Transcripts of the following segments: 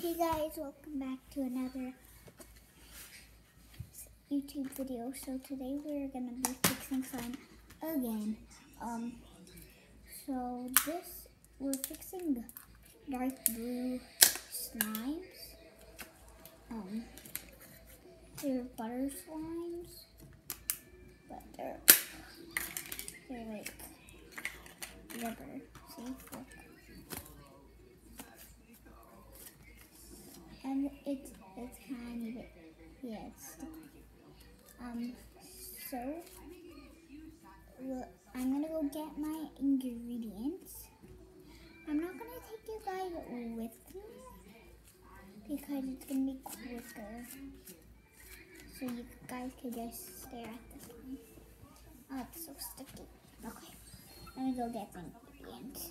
Hey guys, welcome back to another YouTube video. So today we're gonna be fixing slime again. We're fixing dark blue slimes. They're butter slimes, but they're like rubber. See, look. And it's kind of, yeah, it's sticky. I'm gonna go get my ingredients. I'm not gonna take you guys with me because it's gonna be quicker. So you guys can just stare at the slime. Oh, it's so sticky. Okay, let me go get the ingredients.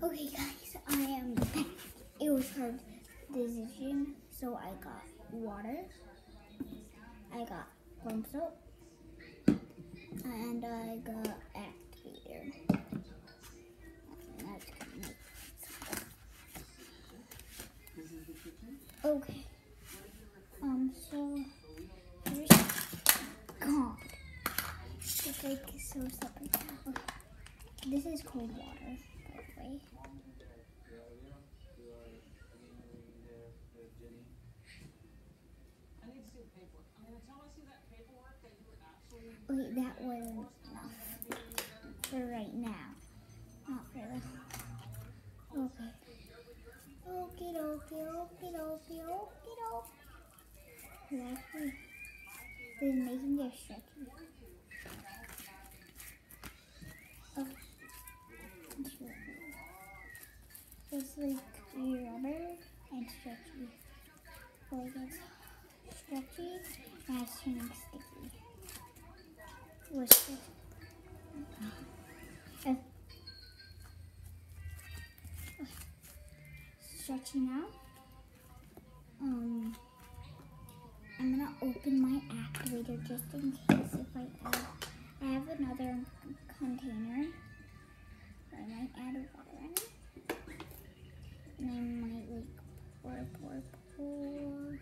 Okay guys, it was hard decision, so I got water, I got foam soap, and I got activator. That's gonna make sense. Okay, so here's God. It's like so separate. Okay. This is cold water, by the way. Wait, that wasn't enough for right now. Not for the. Okay. Okie dokie, okie dokie, okie dokie. Actually, this is making it stretchy. Okay. It's like rubber and stretchy. Like it's stretchy and it's turning sticky. Stretchy now. I'm gonna open my activator just in case if I have another container. I might add water in it. And I might like pour.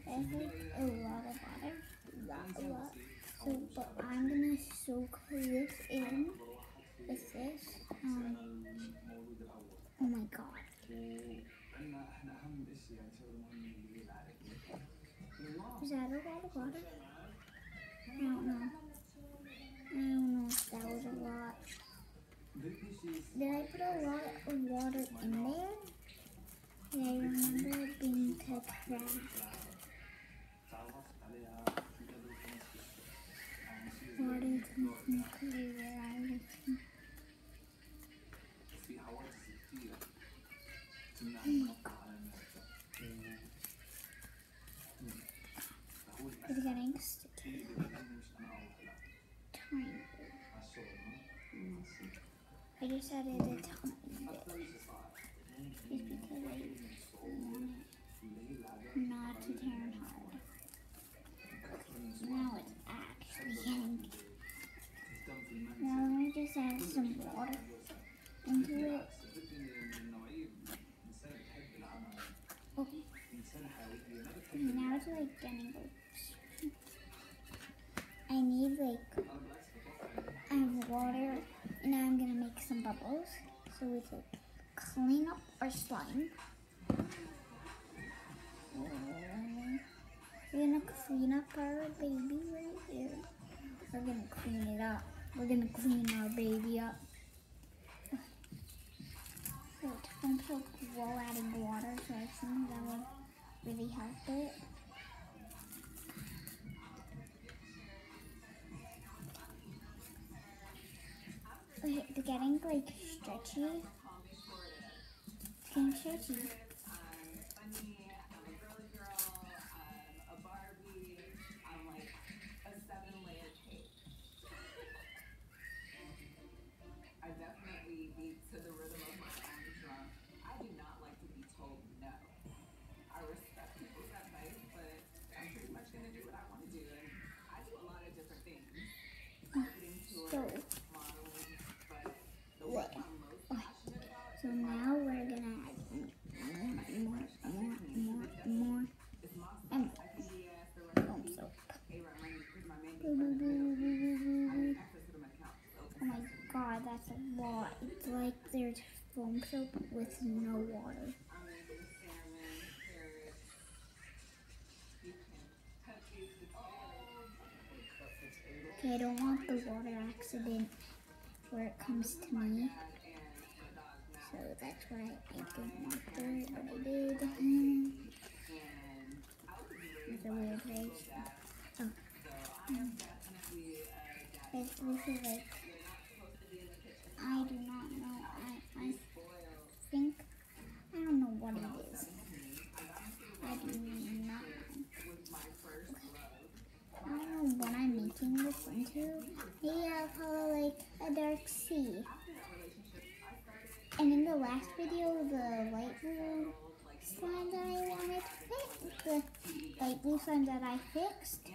That's like a lot of water. A lot. So, but I'm gonna soak this in with this. Oh my god. Is that a lot of water? I don't know if that was a lot. Did I put a lot of water in there? Yeah, I remember it being tetra. Water comes clear where I listen. Oh my god. It's getting sticky. Tiny bit. I just added a tiny bit. Just because I want it not to turn hard. Now it's actually getting. Now let me just add some water into it. Oh. Now it's like getting loose. I have water, and now I'm gonna make some bubbles so we can clean up our slime. We're gonna clean up our baby right here. We're gonna clean it up. We're gonna clean our baby up. So it's foam soap while adding water, so I think that would really help it. Okay, it's getting like stretchy. It's getting stretchy. So now we're gonna add more foam soap. Oh my god, that's a lot. It's like there's foam soap with no water. Okay, I don't want the water accident where it comes to me. So that's why I didn't want to do it, but I did. It's a weird place. Oh. This is like, I do not know. I think, I don't know what it is. I do not know. I don't know what I'm making this into. Maybe I'll follow like a dark sea. And in the last video, the light blue slime that I wanted to fix, the light blue slime that I fixed,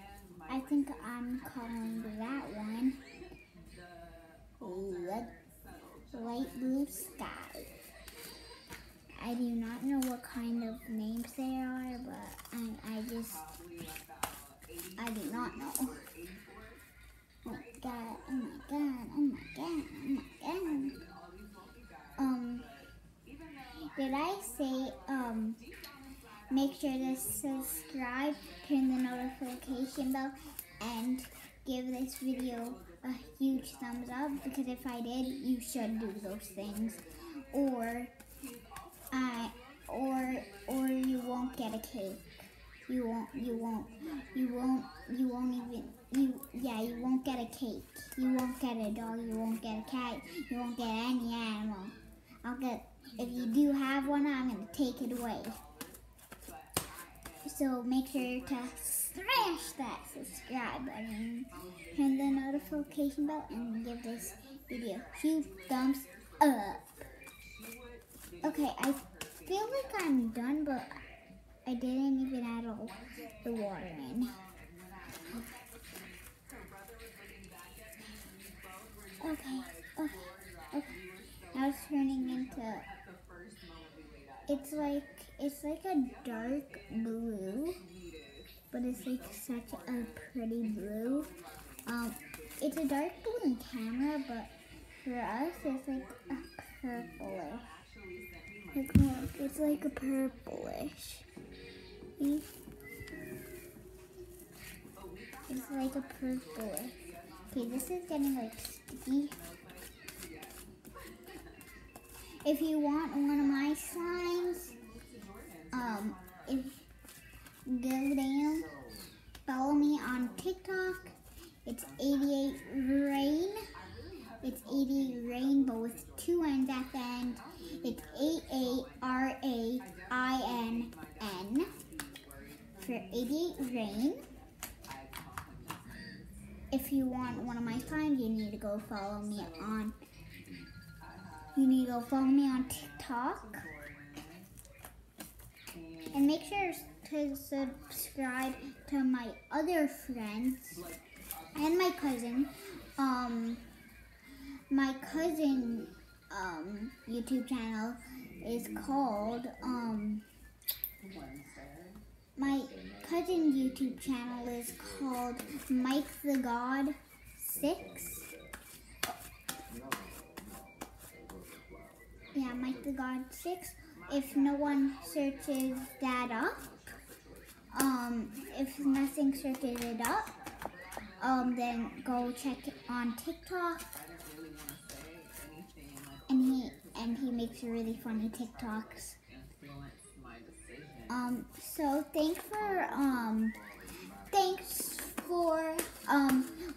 I think I'm calling that one light blue sky. I do not know what kind of names they are, but I do not know. Oh my god, oh my god, oh my god, oh my god. Did I say, make sure to subscribe, turn the notification bell, and give this video a huge thumbs up, because if I did, you should do those things, or you won't get a cake. You won't get a cake. You won't get a dog, you won't get a cat, you won't get any animal. If you do have one, I'm gonna take it away. So make sure to smash that subscribe button, turn the notification bell, and give this video a huge thumbs up. Okay, I feel like I'm done, but I didn't even add all the water in. Okay. Now it's turning into, it's like a dark blue, but it's like such a pretty blue. It's a dark blue in camera, but for us it's like a purplish. Like look, it's like a purplish. See? It's like a purplish. Okay, this is getting like sticky. If you want one of my slimes, go down, follow me on TikTok. It's 88rain. It's 88rain, but with 2 N's at the end. It's 88RAINN for 88rain. If you want one of my slimes, you need to go follow me on. TikTok. And make sure to subscribe to my other friends and my cousin. My cousin YouTube channel is called Mike the God 6. Yeah, Mike the God 6. If no one searches that up, if nothing searches it up, then go check it on TikTok. And he makes really funny TikToks. So thanks for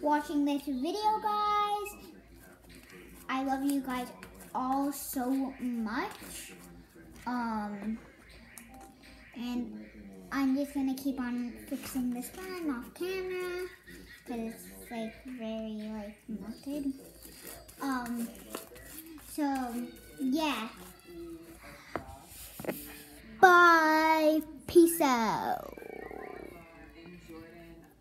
watching this video, guys. I love you guys all so much. And I'm just gonna keep on fixing this gun off camera because it's like very melted. So yeah. Bye. Peace out.